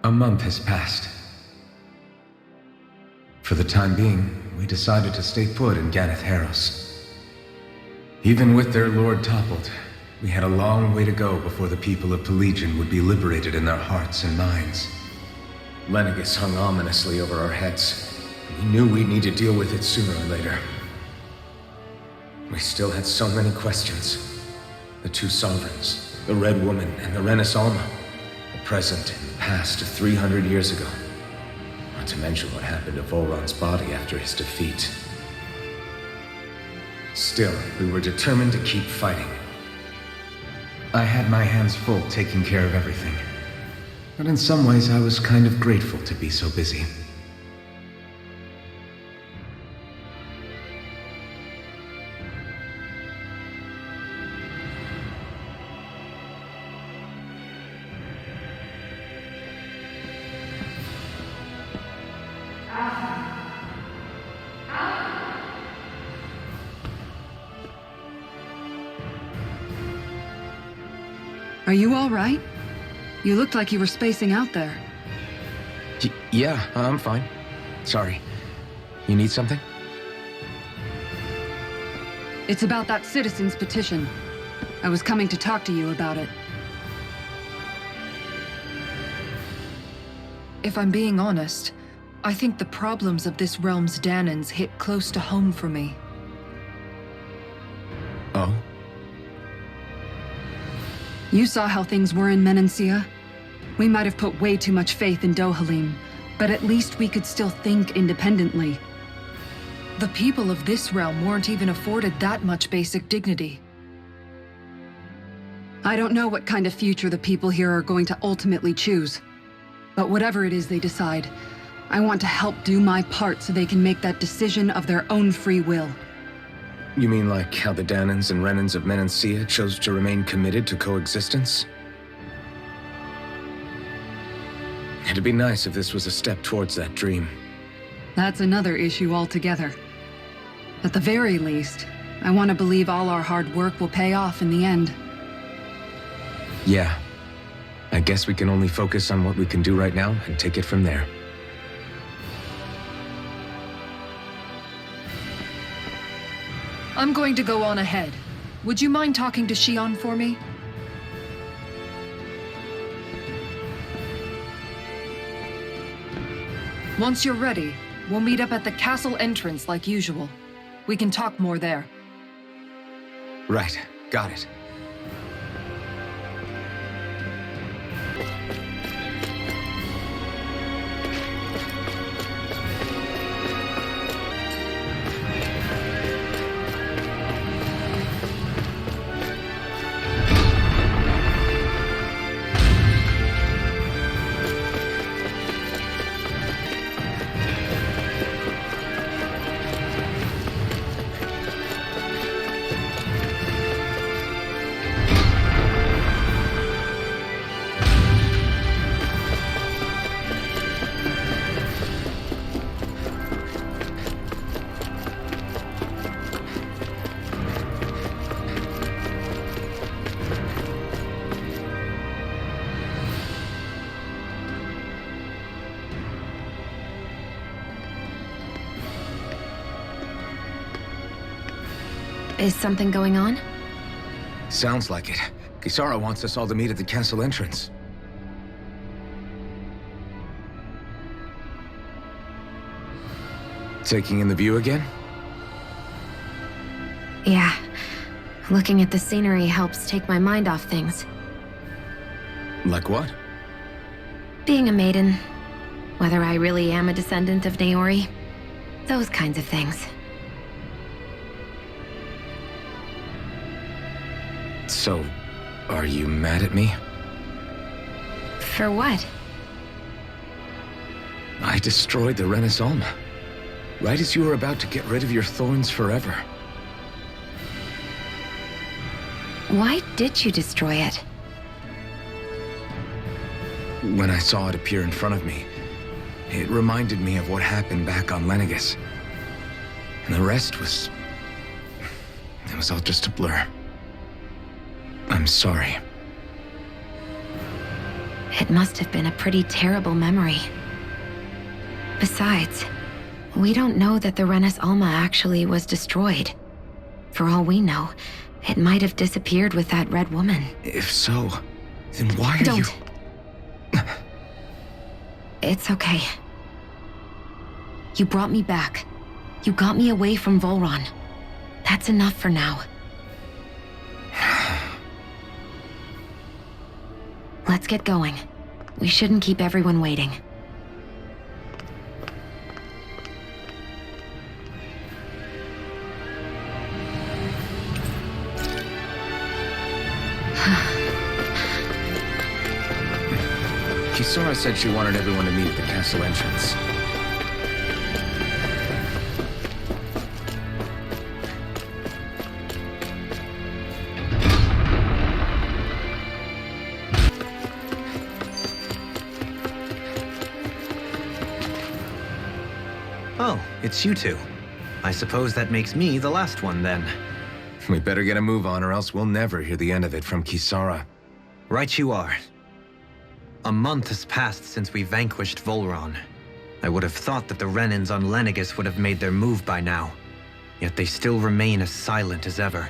A month has passed. For the time being, we decided to stay put in Ganeth Harros. Even with their lord toppled, we had a long way to go before the people of Pelegion would be liberated in their hearts and minds. Lenegis hung ominously over our heads. We knew we'd need to deal with it sooner or later. We still had so many questions. The two sovereigns, the Red Woman and the Renas Alma, the present and the past of 300 years ago. Not to mention what happened to Volron's body after his defeat. Still, we were determined to keep fighting. I had my hands full taking care of everything. But in some ways, I was kind of grateful to be so busy. Are you all right? You looked like you were spacing out there. Yeah, I'm fine. Sorry. You need something? It's about that citizen's petition. I was coming to talk to you about it. If I'm being honest, I think the problems of this realm's Dahnans hit close to home for me. Oh? You saw how things were in Menancia. We might have put way too much faith in Dohalim, but at least we could still think independently. The people of this realm weren't even afforded that much basic dignity. I don't know what kind of future the people here are going to ultimately choose. But whatever it is they decide, I want to help do my part so they can make that decision of their own free will. You mean like how the Dahnans and Renans of Menancia chose to remain committed to coexistence? It'd be nice if this was a step towards that dream. That's another issue altogether. At the very least, I want to believe all our hard work will pay off in the end. Yeah. I guess we can only focus on what we can do right now and take it from there. I'm going to go on ahead. Would you mind talking to Shion for me? Once you're ready, we'll meet up at the castle entrance like usual. We can talk more there. Right. Got it. Is something going on? Sounds like it. Kisara wants us all to meet at the castle entrance. Taking in the view again? Yeah. Looking at the scenery helps take my mind off things. Like what? Being a maiden. Whether I really am a descendant of Naori. Those kinds of things. So, are you mad at me? For what? I destroyed the Renas Alma. Right as you were about to get rid of your thorns forever. Why did you destroy it? When I saw it appear in front of me, it reminded me of what happened back on Lenegis. And the rest was... it was all just a blur. I'm sorry. It must have been a pretty terrible memory. Besides, we don't know that the Renas Alma actually was destroyed. For all we know, it might have disappeared with that red woman. If so, then why are Don't. you... It's okay. You brought me back. You got me away from Volron. That's enough for now. Let's get going. We shouldn't keep everyone waiting. Kisara said she wanted everyone to meet at the castle entrance. Oh, it's you two. I suppose that makes me the last one then. We better get a move on or else we'll never hear the end of it from Kisara. Right you are. A month has passed since we vanquished Volron. I would have thought that the Renans on Lenegis would have made their move by now. Yet they still remain as silent as ever.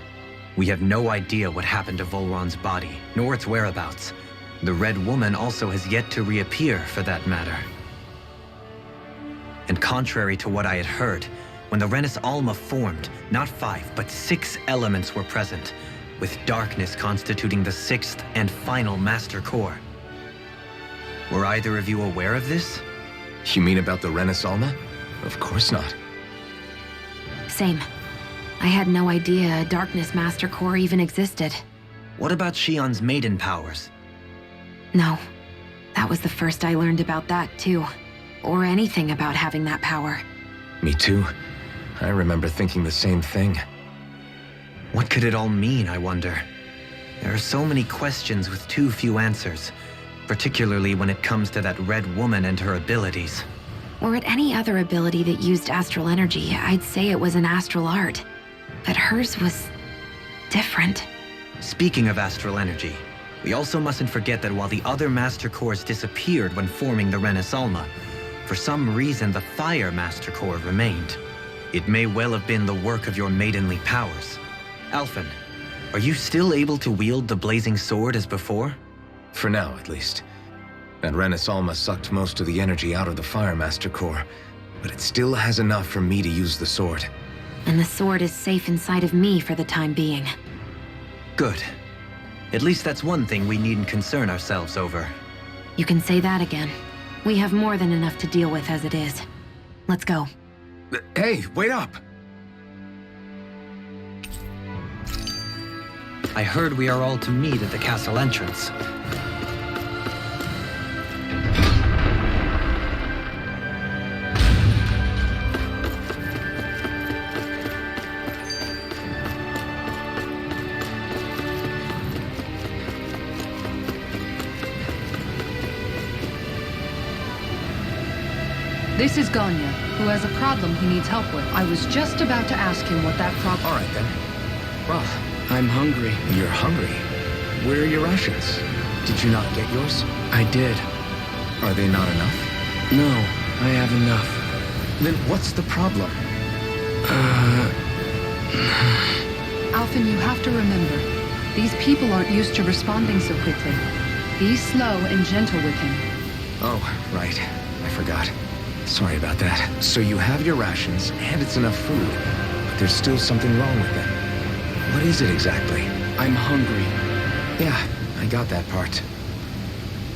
We have no idea what happened to Volron's body, nor its whereabouts. The Red Woman also has yet to reappear, for that matter. And contrary to what I had heard, when the Renas Alma formed, not 5, but 6 elements were present, with darkness constituting the 6th and final Master Core. Were either of you aware of this? You mean about the Renas Alma? Of course not. Same. I had no idea a Darkness Master Core even existed. What about Shion's maiden powers? No. That was the first I learned about that, too. Or anything about having that power. Me too. I remember thinking the same thing. What could it all mean, I wonder? There are so many questions with too few answers, particularly when it comes to that Red Woman and her abilities. Or at any other ability that used astral energy, I'd say it was an astral art. But hers was different. Speaking of astral energy, we also mustn't forget that while the other Master Cores disappeared when forming the Renas Alma, for some reason the Fire Master Core remained. It may well have been the work of your maidenly powers. Alphen, are you still able to wield the blazing sword as before? For now, at least. That Renas Alma sucked most of the energy out of the Fire Master Core, but it still has enough for me to use the sword. And the sword is safe inside of me for the time being. Good. At least that's one thing we needn't concern ourselves over. You can say that again. We have more than enough to deal with as it is. Let's go. Hey, wait up! I heard we are all to meet at the castle entrance. This is Ganya, who has a problem he needs help with. I was just about to ask him what that problem... All right, then. Well, I'm hungry. you're hungry. Where are your rations? Did you not get yours? I did. Are they not enough? No, I have enough. Then what's the problem? Alphen, you have to remember, these people aren't used to responding so quickly. Be slow and gentle with him. Oh, right. I forgot. Sorry about that. So you have your rations, and it's enough food, but there's still something wrong with them. What is it exactly? I'm hungry. Yeah, I got that part.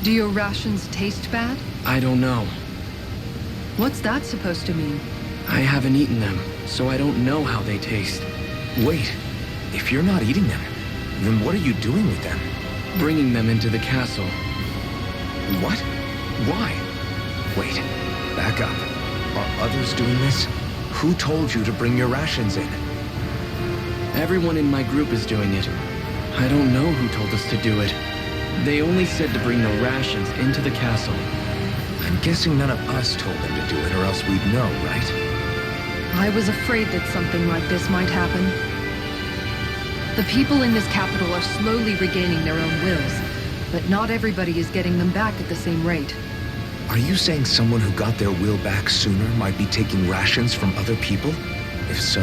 Do your rations taste bad? I don't know. What's that supposed to mean? I haven't eaten them, so I don't know how they taste. Wait, if you're not eating them, then what are you doing with them? Bringing them into the castle. What? Why? Wait, back up. Are others doing this? Who told you to bring your rations in? Everyone in my group is doing it. I don't know who told us to do it. They only said to bring the rations into the castle. I'm guessing none of us told them to do it, or else we'd know, right? I was afraid that something like this might happen. The people in this capital are slowly regaining their own wills, but not everybody is getting them back at the same rate. Are you saying someone who got their will back sooner might be taking rations from other people? If so,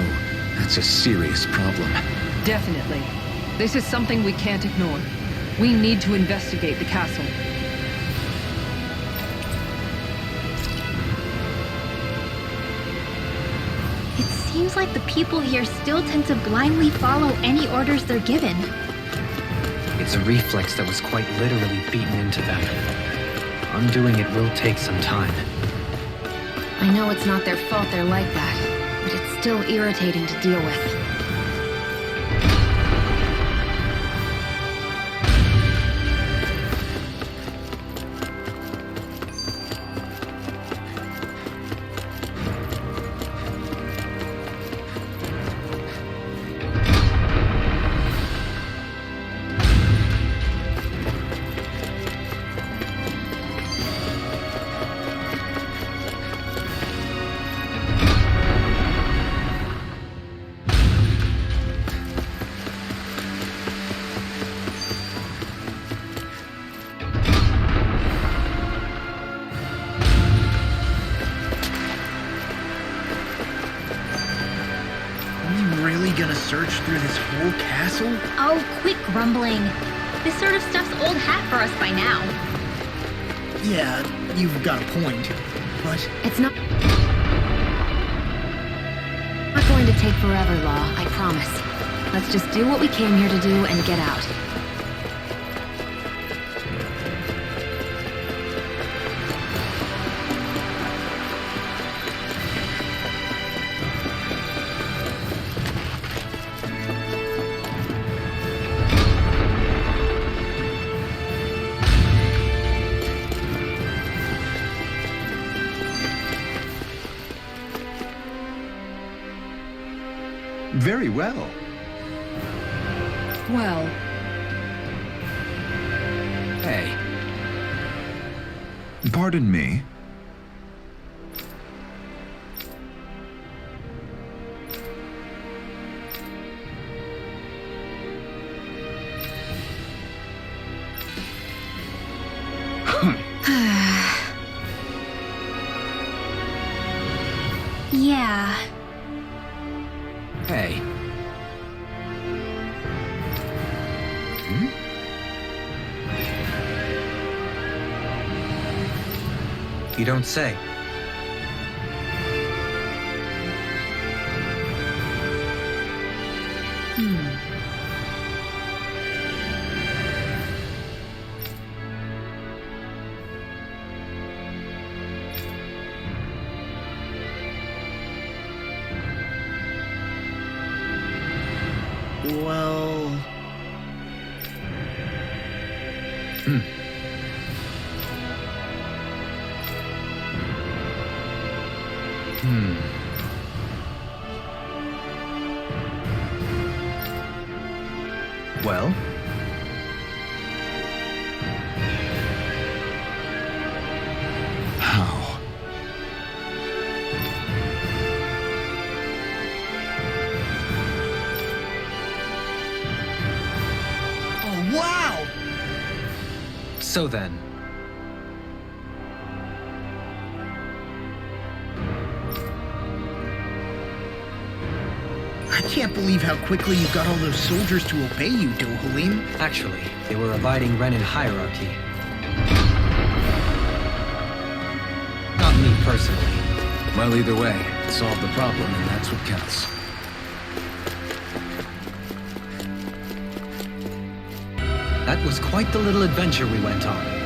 that's a serious problem. Definitely. This is something we can't ignore. We need to investigate the castle. It seems like the people here still tend to blindly follow any orders they're given. It's a reflex that was quite literally beaten into them. Undoing it will take some time. I know it's not their fault they're like that, but it's still irritating to deal with. Gonna search through this whole castle? Oh, quit grumbling. This sort of stuff's old hat for us by now. Yeah, you've got a point, but... It's not going to take forever, Law, I promise. Let's just do what we came here to do and get out. Very well. Well... Hey. Pardon me. Yeah. Hey. You don't say. Well... Well? How? Oh, wow! So then, I can't believe how quickly you got all those soldiers to obey you, Dohalim. actually, they were abiding Renan hierarchy. Not me personally. Well, either way, it solved the problem, and that's what counts. That was quite the little adventure we went on.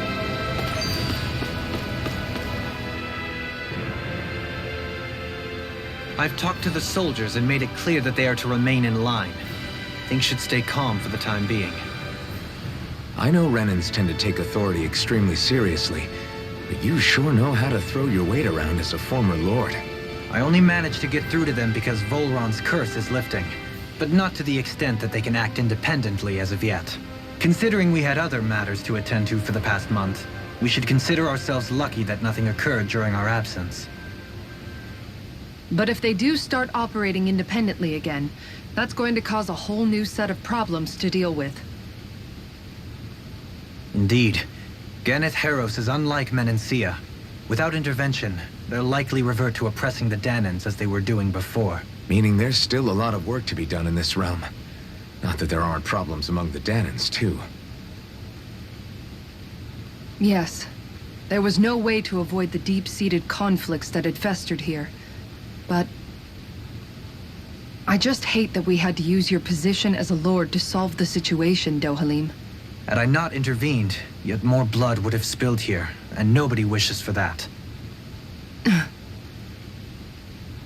I've talked to the soldiers and made it clear that they are to remain in line. Things should stay calm for the time being. I know Renans tend to take authority extremely seriously, but you sure know how to throw your weight around as a former lord. I only managed to get through to them because Volron's curse is lifting, but not to the extent that they can act independently as of yet. Considering we had other matters to attend to for the past month, we should consider ourselves lucky that nothing occurred during our absence. But if they do start operating independently again, that's going to cause a whole new set of problems to deal with. Indeed. Ganeth Heros is unlike Menancia. Without intervention, they'll likely revert to oppressing the Dahnans as they were doing before. Meaning there's still a lot of work to be done in this realm. Not that there aren't problems among the Dahnans, too. Yes. There was no way to avoid the deep-seated conflicts that had festered here. But I just hate that we had to use your position as a lord to solve the situation, Dohalim. Had I not intervened, yet more blood would have spilled here, and nobody wishes for that.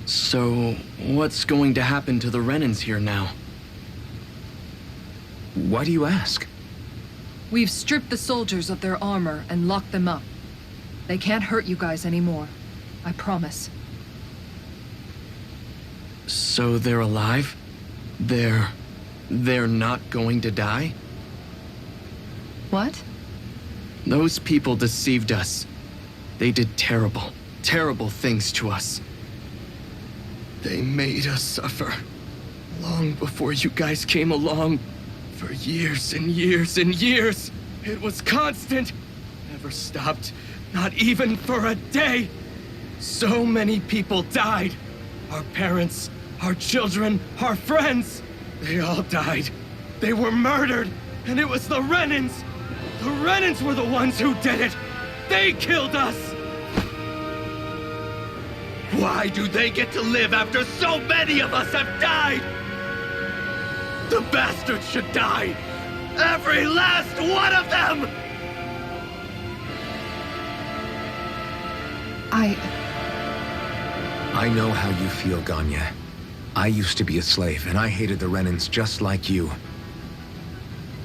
So, what's going to happen to the Renans here now? Why do you ask? We've stripped the soldiers of their armor and locked them up. They can't hurt you guys anymore. I promise. So they're alive? They're not going to die? What? Those people deceived us. They did terrible, terrible things to us. They made us suffer. Long before you guys came along. For years and years and years. It was constant. Never stopped. Not even for a day. So many people died. Our parents, our children, our friends. They all died. They were murdered. And it was the Renans. The Renans were the ones who did it! They killed us! Why do they get to live after so many of us have died? The bastards should die! Every last one of them! I know how you feel, Ganya. I used to be a slave, and I hated the Renans just like you.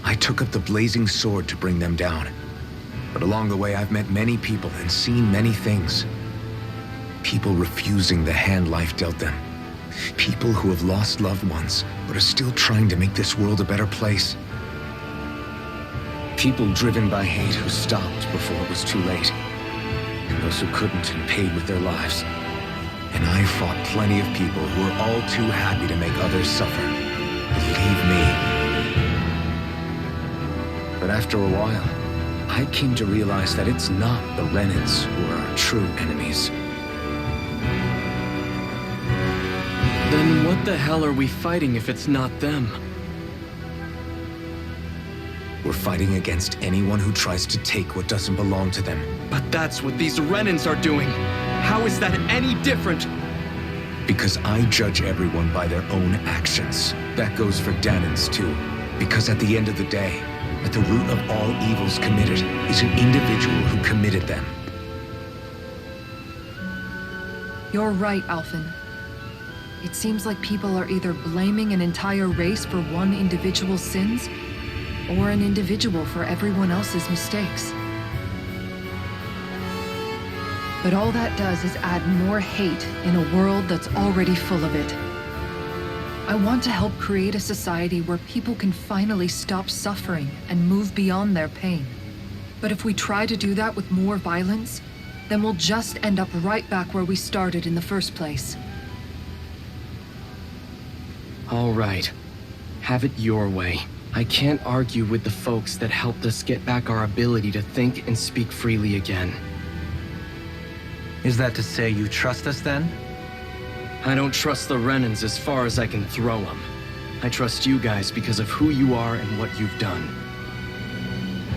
I took up the blazing sword to bring them down. But along the way, I've met many people and seen many things. People refusing the hand life dealt them. People who have lost loved ones, but are still trying to make this world a better place. People driven by hate who stopped before it was too late. And those who couldn't and paid with their lives. And I fought plenty of people who were all too happy to make others suffer. Believe me. But after a while, I came to realize that it's not the Renans who are our true enemies. Then what the hell are we fighting if it's not them? We're fighting against anyone who tries to take what doesn't belong to them. But that's what these Renans are doing. How is that any different? Because I judge everyone by their own actions. That goes for Dahnans too. Because at the end of the day, at the root of all evils committed is an individual who committed them. You're right, Alphen. It seems like people are either blaming an entire race for one individual's sins, or an individual for everyone else's mistakes. But all that does is add more hate in a world that's already full of it. I want to help create a society where people can finally stop suffering and move beyond their pain. But if we try to do that with more violence, then we'll just end up right back where we started in the first place. All right. Have it your way. I can't argue with the folks that helped us get back our ability to think and speak freely again. Is that to say you trust us then? I don't trust the Renans as far as I can throw them. I trust you guys because of who you are and what you've done.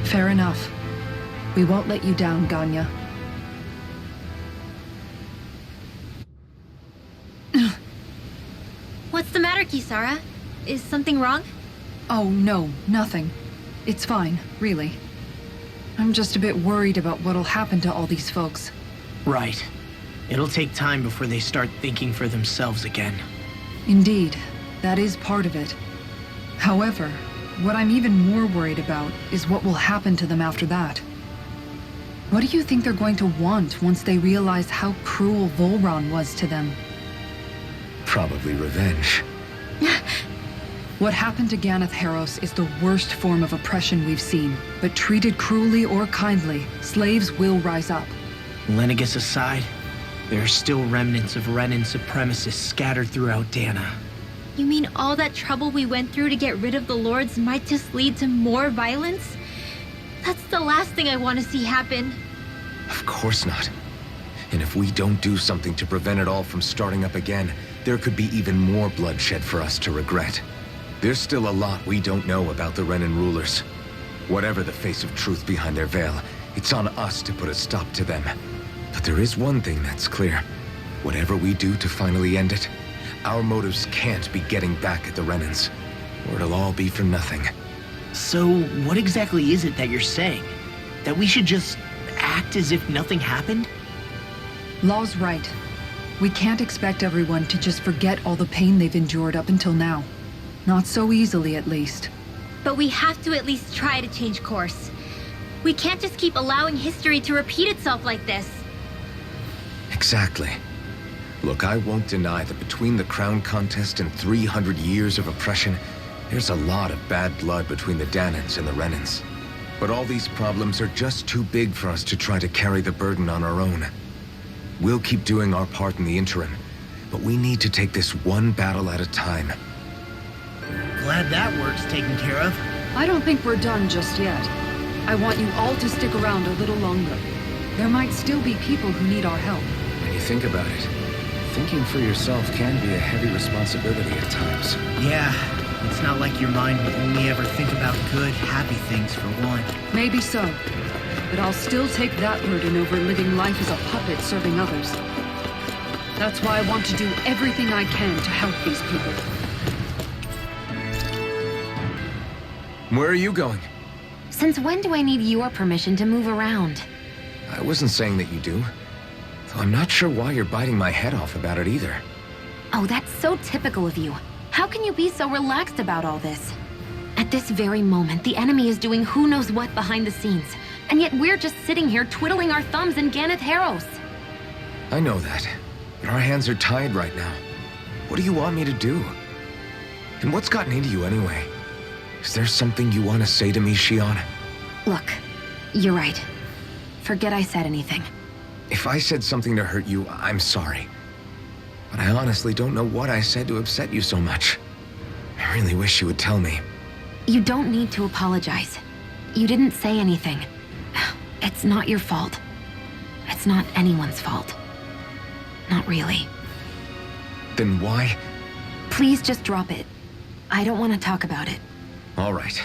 Fair enough. We won't let you down, Ganya. What's the matter, Kisara? Is something wrong? Oh, no, nothing. It's fine, really. I'm just a bit worried about what'll happen to all these folks. Right. It'll take time before they start thinking for themselves again. Indeed, that is part of it. However, what I'm even more worried about is what will happen to them after that. What do you think they're going to want once they realize how cruel Volron was to them? Probably revenge. What happened to Ganeth Heros is the worst form of oppression we've seen, but treated cruelly or kindly, slaves will rise up. Lenegis aside, there are still remnants of Renan supremacists scattered throughout Dahnan. You mean all that trouble we went through to get rid of the lords might just lead to more violence? That's the last thing I want to see happen. Of course not. And if we don't do something to prevent it all from starting up again, there could be even more bloodshed for us to regret. There's still a lot we don't know about the Renan rulers. Whatever the face of truth behind their veil, it's on us to put a stop to them. But there is one thing that's clear. Whatever we do to finally end it, our motives can't be getting back at the Renans, or it'll all be for nothing. So, what exactly is it that you're saying? That we should just act as if nothing happened? Law's right. We can't expect everyone to just forget all the pain they've endured up until now. Not so easily, at least. But we have to at least try to change course. We can't just keep allowing history to repeat itself like this. Exactly. Look, I won't deny that between the crown contest and 300 years of oppression, there's a lot of bad blood between the Dahnans and the Renans. But all these problems are just too big for us to try to carry the burden on our own. We'll keep doing our part in the interim, but we need to take this one battle at a time. Glad that work's taken care of. I don't think we're done just yet. I want you all to stick around a little longer. There might still be people who need our help. When you think about it, thinking for yourself can be a heavy responsibility at times. Yeah, it's not like your mind will only ever think about good, happy things for one. Maybe so. But I'll still take that burden over living life as a puppet serving others. That's why I want to do everything I can to help these people. Where are you going? Since when do I need your permission to move around? I wasn't saying that you do. Though I'm not sure why you're biting my head off about it either. Oh, that's so typical of you. How can you be so relaxed about all this? At this very moment, the enemy is doing who knows what behind the scenes. And yet we're just sitting here twiddling our thumbs in Ganath Haros. I know that, but our hands are tied right now. What do you want me to do? And what's gotten into you anyway? Is there something you want to say to me, Shion? Look, you're right. Forget I said anything. If I said something to hurt you, I'm sorry. But I honestly don't know what I said to upset you so much. I really wish you would tell me. You don't need to apologize. You didn't say anything. It's not your fault. It's not anyone's fault. Not really. Then why? Please just drop it. I don't want to talk about it. All right.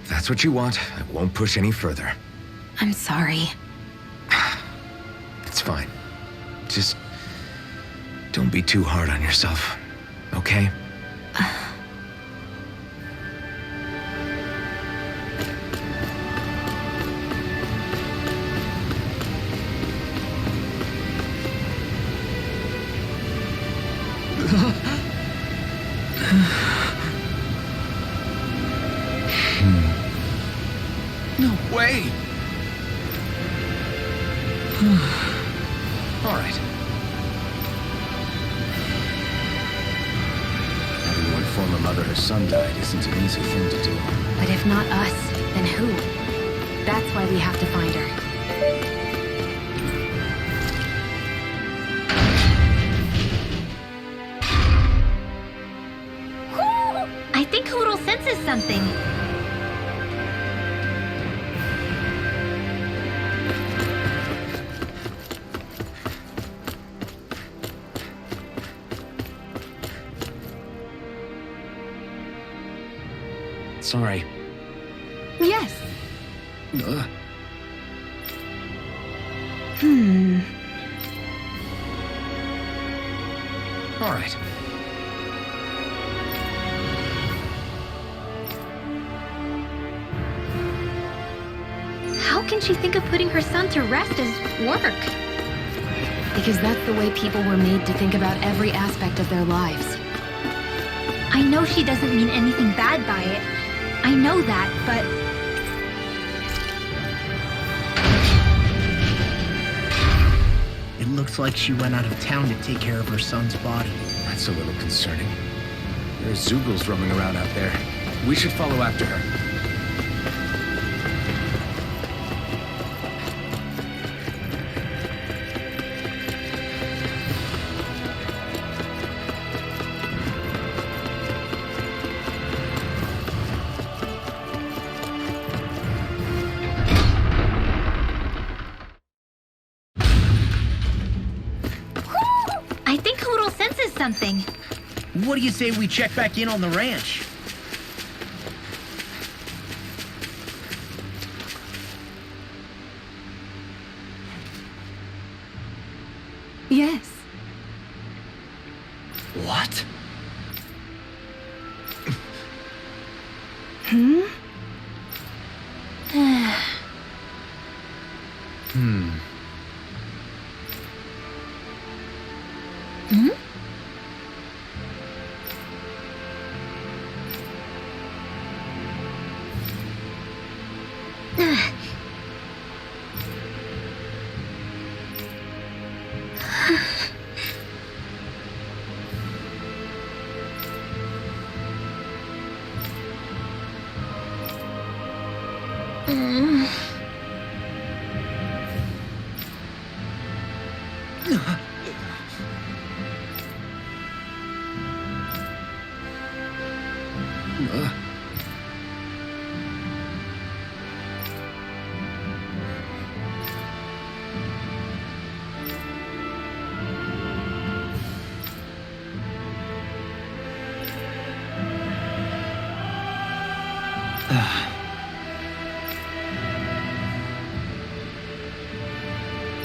If that's what you want, I won't push any further. I'm sorry. It's fine. Just don't be too hard on yourself, okay? No way! All right. Having one former mother her son died isn't an easy thing to do. But if not us, then who? That's why we have to find her. I think Hoodle senses something. Sorry. Yes. All right. How can she think of putting her son to rest as work? Because that's the way people were made to think about every aspect of their lives. I know she doesn't mean anything bad by it. I know that, but... It looks like she went out of town to take care of her son's body. That's a little concerning. There are Zoogles roaming around out there. We should follow after her. I think Hoodle senses something. What do you say we check back in on the ranch? Yes. What? Hmm? Hmm?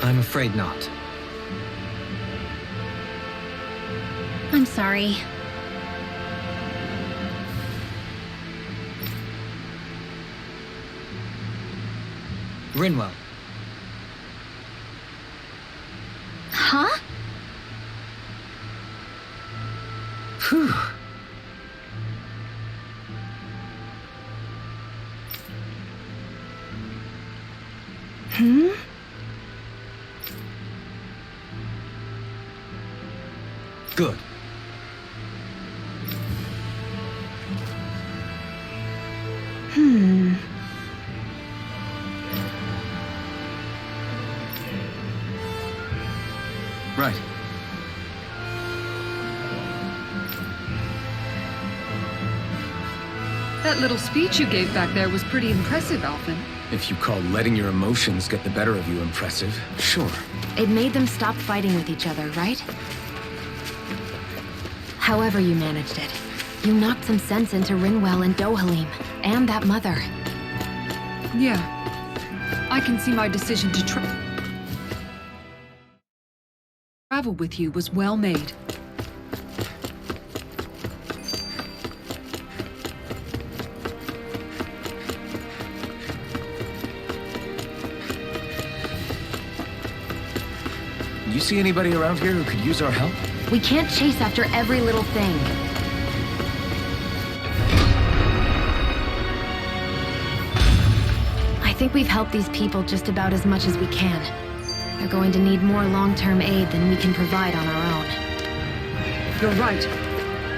I'm afraid not. I'm sorry. Rinwell, Huh? phew. Hmm? Good. Hmm. Right. That little speech you gave back there was pretty impressive, Alphen. If you call letting your emotions get the better of you impressive, sure. It made them stop fighting with each other, right? However you managed it, you knocked some sense into Rinwell and Dohalim, and that mother. Yeah. I can see my decision to travel with you was well made. You see anybody around here who could use our help? We can't chase after every little thing. I think we've helped these people just about as much as we can. They're going to need more long-term aid than we can provide on our own. You're right.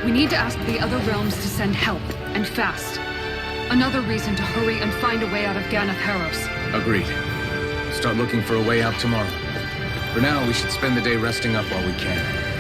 We need to ask the other realms to send help, and fast. Another reason to hurry and find a way out of Ganath Haros. Agreed. Start looking for a way out tomorrow. For now, we should spend the day resting up while we can.